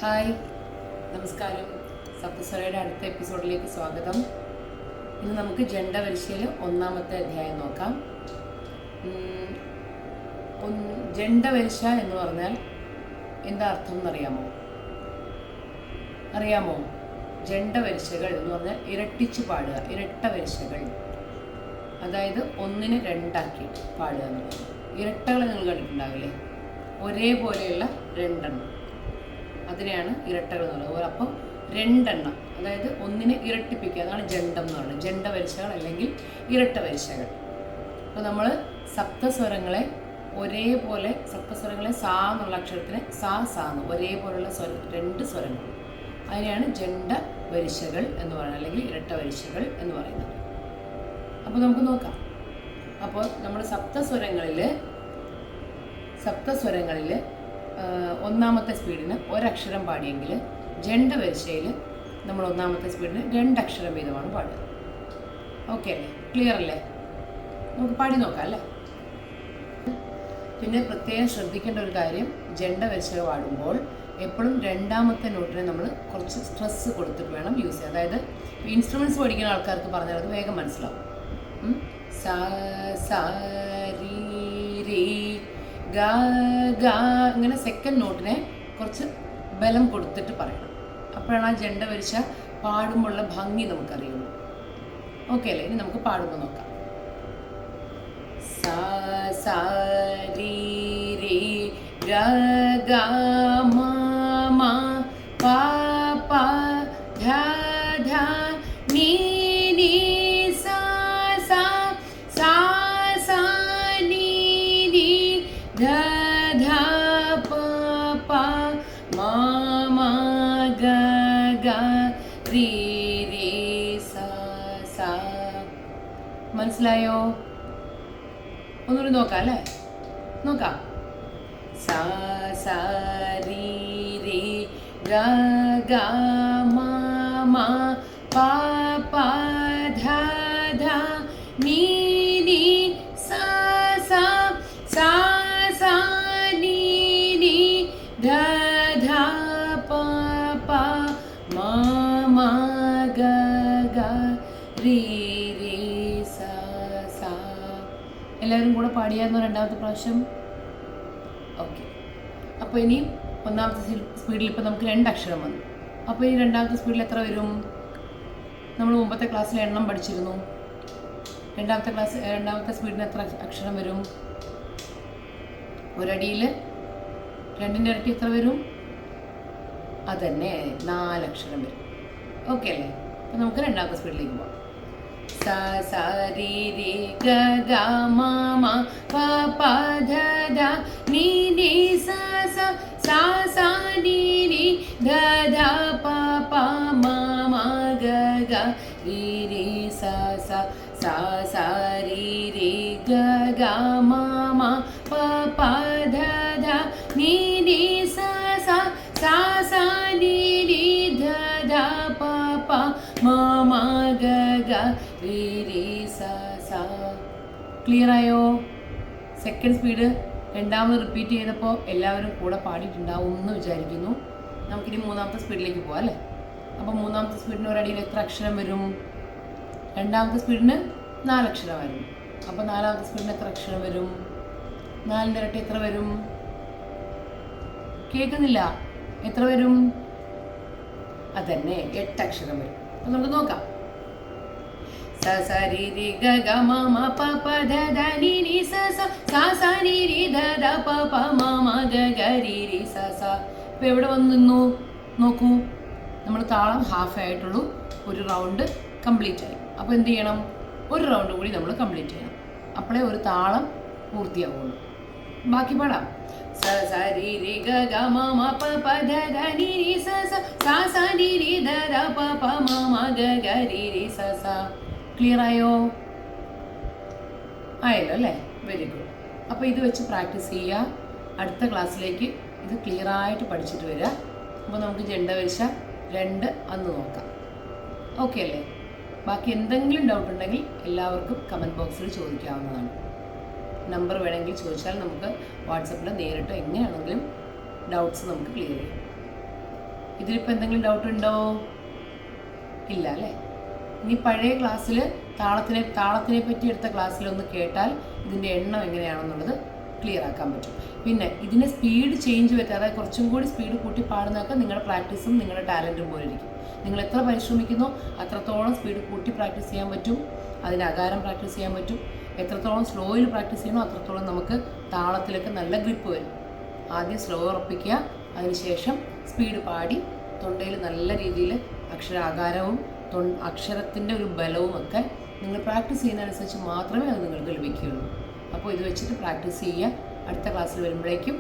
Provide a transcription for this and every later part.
Hi, നമസ്കാരം. സപ്തസ്വരയുടെ അടുത്ത എപ്പിസോഡിലേക്ക് സ്വാഗതം. ഇന്ന് നമുക്ക് ജണ്ടവരിശയിൽ ഒന്നാമത്തെ അധ്യായം നോക്കാം. ജണ്ടവരിശ എന്ന് പറഞ്ഞാൽ എന്താ അർത്ഥം എന്നറിയാമോ? ജണ്ടവരിശകൾ എന്ന് പറഞ്ഞാൽ ഇരട്ടിച്ചു പാടുക, ഇരട്ട വരിശകൾ. അതായത് ഒന്നിന് രണ്ടാക്കി പാടുക എന്ന് പറയുന്നത്. ഇരട്ടകൾ നിങ്ങൾ കണ്ടിട്ടുണ്ടാവില്ലേ? ഒരേപോലെയുള്ള രണ്ടെണ്ണം, അതിനെയാണ് ഇരട്ടകൾ എന്ന് പറയുന്നത്. അപ്പോൾ രണ്ടെണ്ണം, അതായത് ഒന്നിനെ ഇരട്ടിപ്പിക്കുക, അതാണ് ജണ്ടം എന്ന് പറയുന്നത്. ജണ്ടവരിശകൾ അല്ലെങ്കിൽ ഇരട്ട വരിശകൾ. അപ്പോൾ നമ്മൾ സപ്തസ്വരങ്ങളെ ഒരേപോലെ, സപ്തസ്വരങ്ങളെ സാ എന്നുള്ള അക്ഷരത്തിന് സാ സാന്ന് ഒരേപോലുള്ള രണ്ട് സ്വരങ്ങൾ, അതിനെയാണ് ജണ്ടവരിശകൾ എന്ന് പറയുന്നത്, അല്ലെങ്കിൽ ഇരട്ട വരിശകൾ എന്ന് പറയുന്നത്. അപ്പോൾ നമുക്ക് നോക്കാം. അപ്പോൾ നമ്മൾ സപ്തസ്വരങ്ങളിൽ ഒന്നാമത്തെ സ്പീഡിന് ഒരക്ഷരം പാടിയെങ്കിൽ ജണ്ടവരിശയിൽ നമ്മൾ ഒന്നാമത്തെ സ്പീഡിന് രണ്ടക്ഷരം വീതമാണ് പാടുക. ഓക്കെ അല്ലേ? ക്ലിയർ അല്ലേ? നമുക്ക് പാടി നോക്കാം അല്ലേ? പിന്നെ പ്രത്യേകം ശ്രദ്ധിക്കേണ്ട ഒരു കാര്യം, ജണ്ടവരിശ പാടുമ്പോൾ എപ്പോഴും രണ്ടാമത്തെ നോട്ടിനെ നമ്മൾ കുറച്ച് സ്ട്രെസ് കൊടുത്തിട്ട് വേണം യൂസ് ചെയ്യാൻ. അതായത് ഇൻസ്ട്രുമെൻറ്റ്സ് പഠിക്കുന്ന ആൾക്കാർക്ക് പറഞ്ഞാൽ അത് വേഗം മനസ്സിലാവും. സാ സാ രീ രീ ഗ ഗ ഇങ്ങനെ സെക്കൻഡ് നോട്ടിനെ കുറച്ച് ബലം കൊടുത്തിട്ട് പറയണം. അപ്പോഴാണ് ആ ജണ്ടവരിശ പാടുമ്പോഴുള്ള ഭംഗി നമുക്കറിയുള്ളൂ. ഓക്കെ അല്ലേ? ഇനി നമുക്ക് പാടുമ്പോൾ നോക്കാം. സാ സാ രീ രീ ഗ ഗ മ മ പ പ ധ ധ നീ നീ സാ സാ സാ സാ നീ നീ ധ ധ പ പ മ മ ഗ ഗ രീ രീ സ സ. മനസ്സിലായോ? ഒന്നുകൂടി നോക്കാം അല്ലേ? നോക്കാം. സാ സാ രീ രീ ഗ ഗ മ മ പ പ ധ ധ നീ നീ സാ സാ സാ സാ നീ നീ ധ ധ പ പ മ മ ഗ ഗ രീ രീ സ സ. എല്ലാവരും കൂടെ പാടിയായിരുന്നു രണ്ടാമത്തെ പ്രാവശ്യം? ഓക്കെ. അപ്പോൾ ഇനി ഒന്നാമത്തെ സ്പീഡിൽ ഇപ്പോൾ നമുക്ക് രണ്ടക്ഷരം വന്നു. അപ്പോൾ ഇനി രണ്ടാമത്തെ സ്പീഡിൽ എത്ര വരും? നമ്മൾ മുമ്പത്തെ ക്ലാസ്സിൽ എണ്ണം പഠിച്ചിരുന്നു. രണ്ടാമത്തെ സ്പീഡിന് എത്ര അക്ഷരം വരും? ഒരടിയിൽ രണ്ടിൻ്റെ ഇരട്ടി എത്ര വരും? അതന്നെ, 4 അക്ഷരം വരും. ഓക്കെ അല്ലേ? അപ്പോൾ നമുക്ക് രണ്ടാമത്തെ സ്പീഡിലേക്ക് പോകാം. സാ സാ രീ രീ ഗ ഗ മ മ പ പ ധ ധ നീ നീ സാ സാ സാ സാ നീ നീ ധ ധ പ പ മ മ ഗ ഗ രീ രീ സാ സാ സാ സാ രീ രീ ഗ ഗ മ മ പ പ ധ ധ നീ നീ സാ സാ സാ സാ നീ നീ ധ ധ പ പ മ മ ഗ ഗ രീ രീ സ സ. ക്ലിയർ ആയോ? സെക്കൻഡ് സ്പീഡ് രണ്ടാമത് റിപ്പീറ്റ് ചെയ്തപ്പോൾ എല്ലാവരും കൂടെ പാടിയിട്ടുണ്ടാവും എന്ന് വിചാരിക്കുന്നു. നമുക്കിനി മൂന്നാമത്തെ സ്പീഡിലേക്ക് പോകാം അല്ലേ? അപ്പോൾ മൂന്നാമത്തെ സ്പീഡിന് ഒരടിയിൽ എത്ര അക്ഷരം വരും? രണ്ടാമത്തെ സ്പീഡിന് 4 അക്ഷരം വരും. അപ്പോൾ നാലാമത്തെ സ്പീഡിന് എത്ര അക്ഷരം വരും? 4ൻ്റെ ഇരട്ടി എത്ര വരും? കേൾക്കുന്നില്ല? എത്ര വരും? അതന്നെ, 8 അക്ഷരം വരും. അപ്പം നമുക്ക് നോക്കാം. സ സ രീ രീ ഗ ഗ മ മ പ പ ധ ധ നീ നീ സ സ സാ സാ നീ രീ ധ ധ പ പ മ മ ഗ ഗ രീ രീ സ സ. ഇപ്പം എവിടെ വന്ന് നിന്നു നോക്കൂ. നമ്മൾ താളം ഹാഫ് ആയിട്ടുള്ളൂ, ഒരു റൗണ്ട് കംപ്ലീറ്റ് ആയി. അപ്പോൾ എന്ത് ചെയ്യണം? ഒരു റൗണ്ട് കൂടി നമ്മൾ കംപ്ലീറ്റ് ചെയ്യണം. അപ്പോഴേ ഒരു താളം പൂർത്തിയാവുള്ളൂ. ബാക്കി പാടാം. സ സ രീ രീ ഗ ഗ മ മ പ പ ധ ധ നീ നീ സ സ സാ സാ നീ രീ ധ ധ പ പ മ മ ഗ ഗ രീ രീ സ സ. ക്ലിയർ ആയോ? ആയല്ലോ അല്ലേ? Very good. അപ്പോൾ ഇത് വെച്ച് പ്രാക്ടീസ് ചെയ്യുക. അടുത്ത ക്ലാസ്സിലേക്ക് ഇത് ക്ലിയറായിട്ട് പഠിച്ചിട്ട് വരിക. അപ്പോൾ നമുക്ക് ജണ്ടവരിശ 2 അന്ന് നോക്കാം. ഓക്കെ അല്ലേ? ബാക്കി എന്തെങ്കിലും ഡൗട്ട് ഉണ്ടെങ്കിൽ എല്ലാവർക്കും കമൻറ്റ് ബോക്സിൽ ചോദിക്കാവുന്നതാണ്. നമ്പർ വേണമെങ്കിൽ ചോദിച്ചാൽ നമുക്ക് വാട്സപ്പിൽ നേരിട്ടോ എങ്ങനെയാണെങ്കിലും ഡൗട്ട്സ് നമുക്ക് ക്ലിയർ ചെയ്യാം. ഇതിലിപ്പോൾ എന്തെങ്കിലും ഡൗട്ട് ഉണ്ടോ? ഇല്ല അല്ലേ? ഇനി പഴയ ക്ലാസ്സിൽ താളത്തിനെ പറ്റി എടുത്ത ക്ലാസ്സിലൊന്ന് കേട്ടാൽ ഇതിൻ്റെ എണ്ണം എങ്ങനെയാണെന്നുള്ളത് ക്ലിയർ ആക്കാൻ പറ്റും. പിന്നെ ഇതിന് സ്പീഡ് ചേഞ്ച് പറ്റും, അതായത് കുറച്ചും കൂടി സ്പീഡ് കൂട്ടി പാടുന്നതൊക്കെ നിങ്ങളുടെ പ്രാക്ടീസും നിങ്ങളുടെ ടാലൻറ്റും പോലെ ഇരിക്കും. നിങ്ങൾ എത്ര പരിശ്രമിക്കുന്നോ അത്രത്തോളം സ്പീഡ് കൂട്ടി പ്രാക്ടീസ് ചെയ്യാൻ പറ്റും, അതിന് അകാരം പ്രാക്ടീസ് ചെയ്യാൻ പറ്റും. എത്രത്തോളം സ്ലോയിൽ പ്രാക്ടീസ് ചെയ്യണോ അത്രത്തോളം നമുക്ക് താളത്തിലൊക്കെ നല്ല ഗ്രിപ്പ് വരും. ആദ്യം സ്ലോ ഉറപ്പിക്കുക, അതിനുശേഷം സ്പീഡ് പാടി തൊണ്ടയിൽ നല്ല രീതിയിൽ അക്ഷരാകാരവും അക്ഷരത്തിൻ്റെ ഒരു ബലവും ഒക്കെ നിങ്ങൾ പ്രാക്ടീസ് ചെയ്യുന്നതനുസരിച്ച് മാത്രമേ അത് നിങ്ങൾക്ക് ലഭിക്കുകയുള്ളൂ. അപ്പോൾ ഇത് വെച്ചിട്ട് പ്രാക്ടീസ് ചെയ്യുക. അടുത്ത ക്ലാസ്സിൽ വരുമ്പോഴേക്കും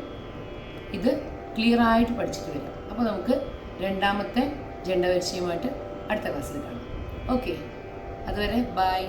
ഇത് ക്ലിയർ ആയിട്ട് പഠിച്ചിട്ട് വരിക. അപ്പോൾ നമുക്ക് രണ്ടാമത്തെ ജണ്ടപരിചയമായിട്ട് അടുത്ത ക്ലാസ്സിൽ കാണാം. ഓക്കെ, അതുവരെ ബൈ.